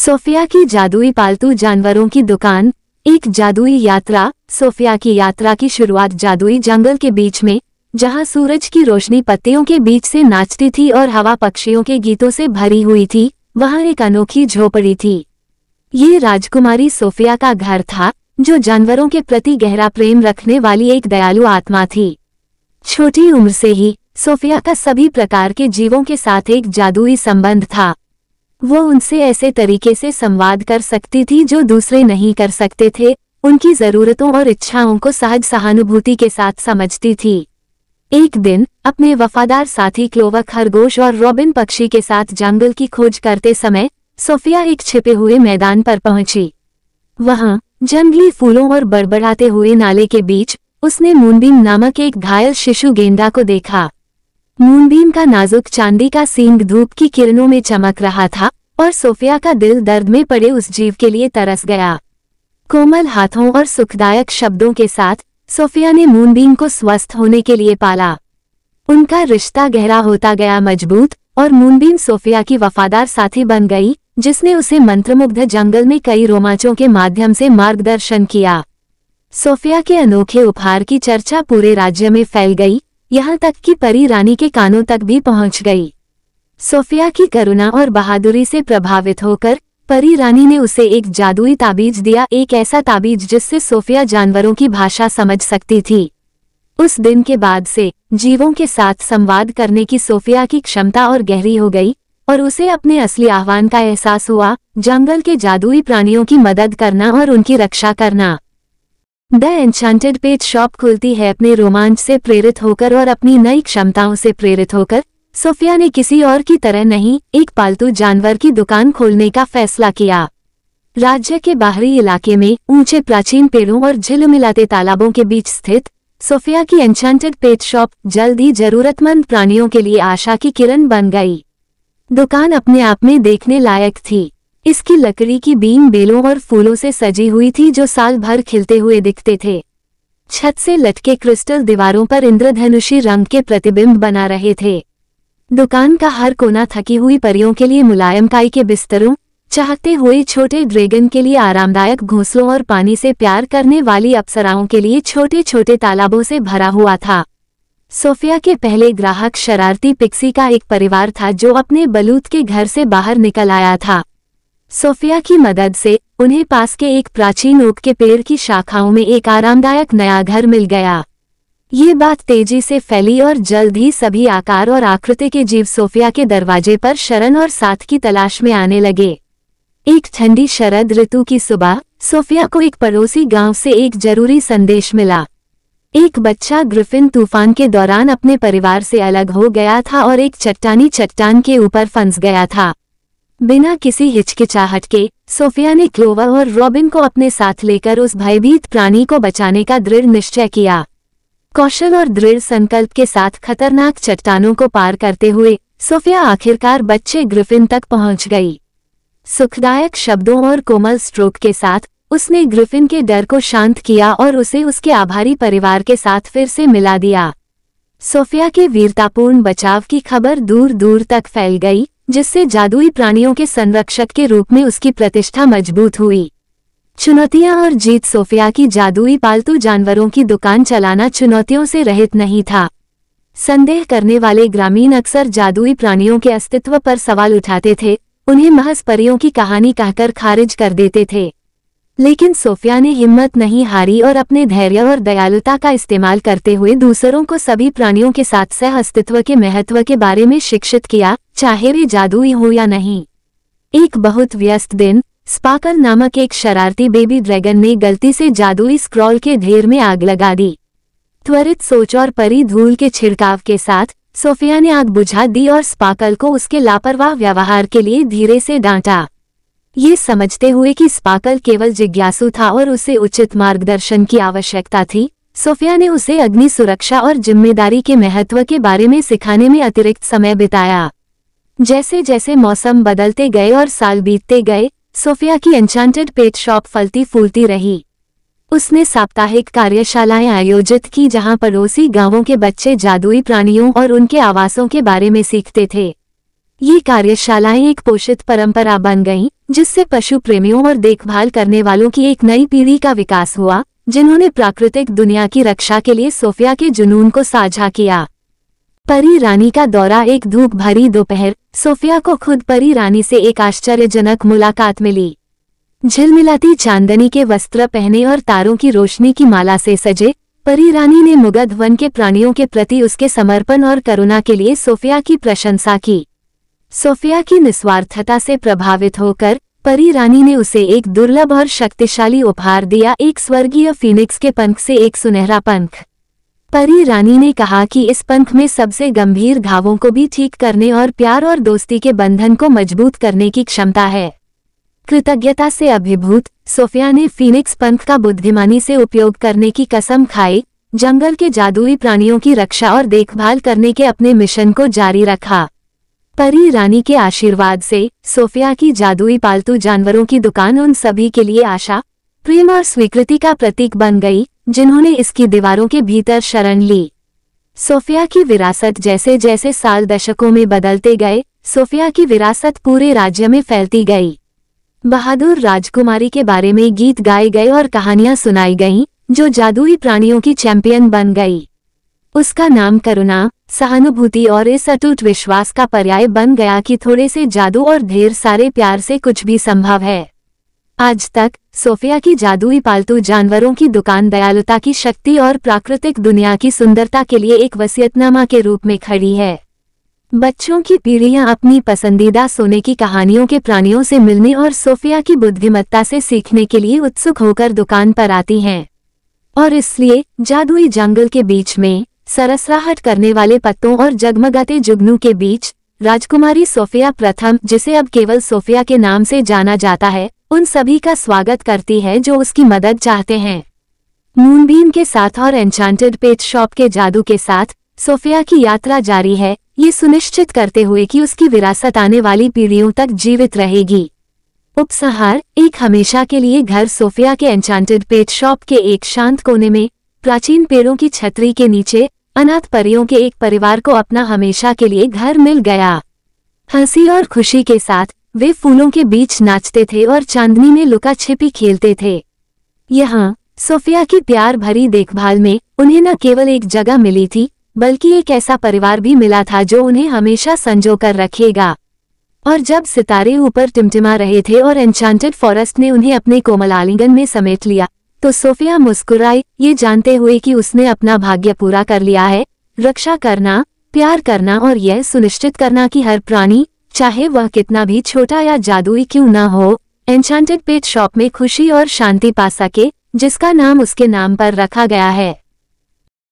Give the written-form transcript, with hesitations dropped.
Sophia की जादुई पालतू जानवरों की दुकान। एक जादुई यात्रा। सोफिया की यात्रा की शुरुआत जादुई जंगल के बीच में, जहां सूरज की रोशनी पत्तियों के बीच से नाचती थी और हवा पक्षियों के गीतों से भरी हुई थी, वहां एक अनोखी झोपड़ी थी। ये राजकुमारी सोफिया का घर था, जो जानवरों के प्रति गहरा प्रेम रखने वाली एक दयालु आत्मा थी। छोटी उम्र से ही सोफिया का सभी प्रकार के जीवों के साथ एक जादुई संबंध था। वो उनसे ऐसे तरीके से संवाद कर सकती थी जो दूसरे नहीं कर सकते थे, उनकी जरूरतों और इच्छाओं को सहज सहानुभूति के साथ समझती थी। एक दिन अपने वफादार साथी क्लोवर खरगोश और रॉबिन पक्षी के साथ जंगल की खोज करते समय सोफिया एक छिपे हुए मैदान पर पहुंची। वहां जंगली फूलों और बड़बड़ाते हुए नाले के बीच उसने मूनबीम नामक एक घायल शिशु गेंडा को देखा। मूनबीम का नाजुक चांदी का सींग धूप की किरणों में चमक रहा था और सोफिया का दिल दर्द में पड़े उस जीव के लिए तरस गया। कोमल हाथों और सुखदायक शब्दों के साथ सोफिया ने मूनबीम को स्वस्थ होने के लिए पाला। उनका रिश्ता गहरा होता गया मजबूत, और मूनबीम सोफिया की वफादार साथी बन गई, जिसने उसे मंत्रमुग्ध जंगल में कई रोमांचों के माध्यम से मार्गदर्शन किया। सोफिया के अनोखे उपहार की चर्चा पूरे राज्य में फैल गई, यहाँ तक कि परी रानी के कानों तक भी पहुँच गई। सोफिया की करुणा और बहादुरी से प्रभावित होकर परी रानी ने उसे एक जादुई ताबीज दिया, एक ऐसा ताबीज जिससे सोफिया जानवरों की भाषा समझ सकती थी। उस दिन के बाद से जीवों के साथ संवाद करने की सोफिया की क्षमता और गहरी हो गई, और उसे अपने असली आह्वान का एहसास हुआ, जंगल के जादुई प्राणियों की मदद करना और उनकी रक्षा करना। द एन्चांटेड पेट शॉप खुलती है। अपने रोमांच से प्रेरित होकर और अपनी नई क्षमताओं से प्रेरित होकर सोफिया ने किसी और की तरह नहीं, एक पालतू जानवर की दुकान खोलने का फैसला किया। राज्य के बाहरी इलाके में ऊंचे प्राचीन पेड़ों और झिलमिलाते तालाबों के बीच स्थित सोफिया की एन्चांटेड पेट शॉप जल्द ही जरूरतमंद प्राणियों के लिए आशा की किरण बन गई। दुकान अपने आप में देखने लायक थी। इसकी लकड़ी की बीम बेलों और फूलों से सजी हुई थी जो साल भर खिलते हुए दिखते थे। छत से लटके क्रिस्टल दीवारों पर इंद्रधनुषी रंग के प्रतिबिंब बना रहे थे। दुकान का हर कोना थकी हुई परियों के लिए मुलायम काई के बिस्तरों, चाहते हुए छोटे ड्रैगन के लिए आरामदायक घोंसलों और पानी से प्यार करने वाली अप्सराओं के लिए छोटे छोटे तालाबों से भरा हुआ था। सोफिया के पहले ग्राहक शरारती पिक्सी का एक परिवार था जो अपने बलूत के घर से बाहर निकल आया था। सोफिया की मदद से उन्हें पास के एक प्राचीन ओक के पेड़ की शाखाओं में एक आरामदायक नया घर मिल गया। ये बात तेजी से फैली और जल्द ही सभी आकार और आकृति के जीव सोफिया के दरवाजे पर शरण और साथ की तलाश में आने लगे। एक ठंडी शरद ऋतु की सुबह सोफिया को एक पड़ोसी गांव से एक जरूरी संदेश मिला। एक बच्चा ग्रिफिन तूफान के दौरान अपने परिवार से अलग हो गया था और एक चट्टानी चट्टान के ऊपर फंस गया था। बिना किसी हिचकिचाहट के सोफिया ने क्लोवर और रॉबिन को अपने साथ लेकर उस भयभीत प्राणी को बचाने का दृढ़ निश्चय किया। कौशल और दृढ़ संकल्प के साथ खतरनाक चट्टानों को पार करते हुए सोफिया आखिरकार बच्चे ग्रिफिन तक पहुंच गई। सुखदायक शब्दों और कोमल स्ट्रोक के साथ उसने ग्रिफिन के डर को शांत किया और उसे उसके आभारी परिवार के साथ फिर से मिला दिया। सोफिया के वीरतापूर्ण बचाव की खबर दूर दूर तक फैल गई, जिससे जादुई प्राणियों के संरक्षक के रूप में उसकी प्रतिष्ठा मजबूत हुई। चुनौतियां और जीत। सोफिया की जादुई पालतू जानवरों की दुकान चलाना चुनौतियों से रहित नहीं था। संदेह करने वाले ग्रामीण अक्सर जादुई प्राणियों के अस्तित्व पर सवाल उठाते थे, उन्हें महज परियों की कहानी कहकर खारिज कर देते थे। लेकिन सोफिया ने हिम्मत नहीं हारी और अपने धैर्य और दयालुता का इस्तेमाल करते हुए दूसरों को सभी प्राणियों के साथ सह अस्तित्व के महत्व के बारे में शिक्षित किया, चाहे वे जादुई हो या नहीं। एक बहुत व्यस्त दिन स्पार्कल नामक एक शरारती बेबी ड्रैगन ने गलती से जादुई स्क्रॉल के ढेर में आग लगा दी। त्वरित सोच और परी धूल के छिड़काव के साथ सोफिया ने आग बुझा दी और स्पार्कल को उसके लापरवाह व्यवहार के लिए धीरे से डांटा। ये समझते हुए कि स्पार्कल केवल जिज्ञासु था और उसे उचित मार्गदर्शन की आवश्यकता थी, सोफिया ने उसे अग्नि सुरक्षा और जिम्मेदारी के महत्व के बारे में सिखाने में अतिरिक्त समय बिताया। जैसे जैसे मौसम बदलते गए और साल बीतते गए, सोफिया की एन्चांटेड पेट शॉप फलती फूलती रही। उसने साप्ताहिक कार्यशालाएं आयोजित की जहां पड़ोसी गांवों के बच्चे जादुई प्राणियों और उनके आवासों के बारे में सीखते थे। ये कार्यशालाएं एक पोषित परंपरा बन गईं, जिससे पशु प्रेमियों और देखभाल करने वालों की एक नई पीढ़ी का विकास हुआ, जिन्होंने प्राकृतिक दुनिया की रक्षा के लिए सोफिया के जुनून को साझा किया। परी रानी का दौरा। एक धूप भरी दोपहर, सोफिया को खुद परी रानी से एक आश्चर्यजनक मुलाकात मिली। झिलमिलाती चांदनी के वस्त्र पहने और तारों की रोशनी की माला से सजे, परी रानी ने मुग्ध वन के प्राणियों के प्रति उसके समर्पण और करुणा के लिए सोफिया की प्रशंसा की। सोफिया की निस्वार्थता से प्रभावित होकर परी रानी ने उसे एक दुर्लभ और शक्तिशाली उपहार दिया, एक स्वर्गीय फीनिक्स के पंख से एक सुनहरा पंख। परी रानी ने कहा कि इस पंख में सबसे गंभीर घावों को भी ठीक करने और प्यार और दोस्ती के बंधन को मजबूत करने की क्षमता है। कृतज्ञता से अभिभूत सोफिया ने फीनिक्स पंख का बुद्धिमानी से उपयोग करने की कसम खाई, जंगल के जादुई प्राणियों की रक्षा और देखभाल करने के अपने मिशन को जारी रखा। परी रानी के आशीर्वाद से सोफिया की जादुई पालतू जानवरों की दुकान उन सभी के लिए आशा, प्रेम और स्वीकृति का प्रतीक बन गई, जिन्होंने इसकी दीवारों के भीतर शरण ली। सोफिया की विरासत। जैसे जैसे साल दशकों में बदलते गए, सोफिया की विरासत पूरे राज्य में फैलती गई। बहादुर राजकुमारी के बारे में गीत गाए गए और कहानियां सुनाई गईं, जो जादुई प्राणियों की चैंपियन बन गई। उसका नाम करुणा, सहानुभूति और इस अटूट विश्वास का पर्याय बन गया कि थोड़े से जादू और ढेर सारे प्यार से कुछ भी संभव है। आज तक सोफिया की जादुई पालतू जानवरों की दुकान दयालुता की शक्ति और प्राकृतिक दुनिया की सुंदरता के लिए एक वसीयतनामा के रूप में खड़ी है। बच्चों की पीढ़ियां अपनी पसंदीदा सोने की कहानियों के प्राणियों से मिलने और सोफिया की बुद्धिमत्ता से सीखने के लिए उत्सुक होकर दुकान पर आती हैं। और इसलिए जादुई जंगल के बीच में सरसराहट करने वाले पत्तों और जगमगाते जुगनू के बीच राजकुमारी सोफिया प्रथम, जिसे अब केवल सोफिया के नाम से जाना जाता है, उन सभी का स्वागत करती है जो उसकी मदद चाहते हैं। मूनबीम के साथ और एन्चांटेड पेट शॉप के जादू के साथ सोफिया की यात्रा जारी है, ये सुनिश्चित करते हुए कि उसकी विरासत आने वाली पीढ़ियों तक जीवित रहेगी। उपसंहार। एक हमेशा के लिए घर। सोफिया के एन्चांटेड पेट शॉप के एक शांत कोने में, प्राचीन पेड़ों की छतरी के नीचे, अनाथ परियों के एक परिवार को अपना हमेशा के लिए घर मिल गया। हंसी और खुशी के साथ वे फूलों के बीच नाचते थे और चांदनी में लुका छिपी खेलते थे। यहाँ सोफिया की प्यार भरी देखभाल में उन्हें न केवल एक जगह मिली थी, बल्कि एक ऐसा परिवार भी मिला था जो उन्हें हमेशा संजो कर रखेगा। और जब सितारे ऊपर टिमटिमा रहे थे और एन्चांटेड फॉरेस्ट ने उन्हें अपने कोमल आलिंगन में समेट लिया, तो सोफिया मुस्कुराई, ये जानते हुए कि उसने अपना भाग्य पूरा कर लिया है। रक्षा करना, प्यार करना और यह सुनिश्चित करना कि हर प्राणी, चाहे वह कितना भी छोटा या जादुई क्यों न हो, एन्चांटेड पेट शॉप में खुशी और शांति पा सके, जिसका नाम उसके नाम पर रखा गया है।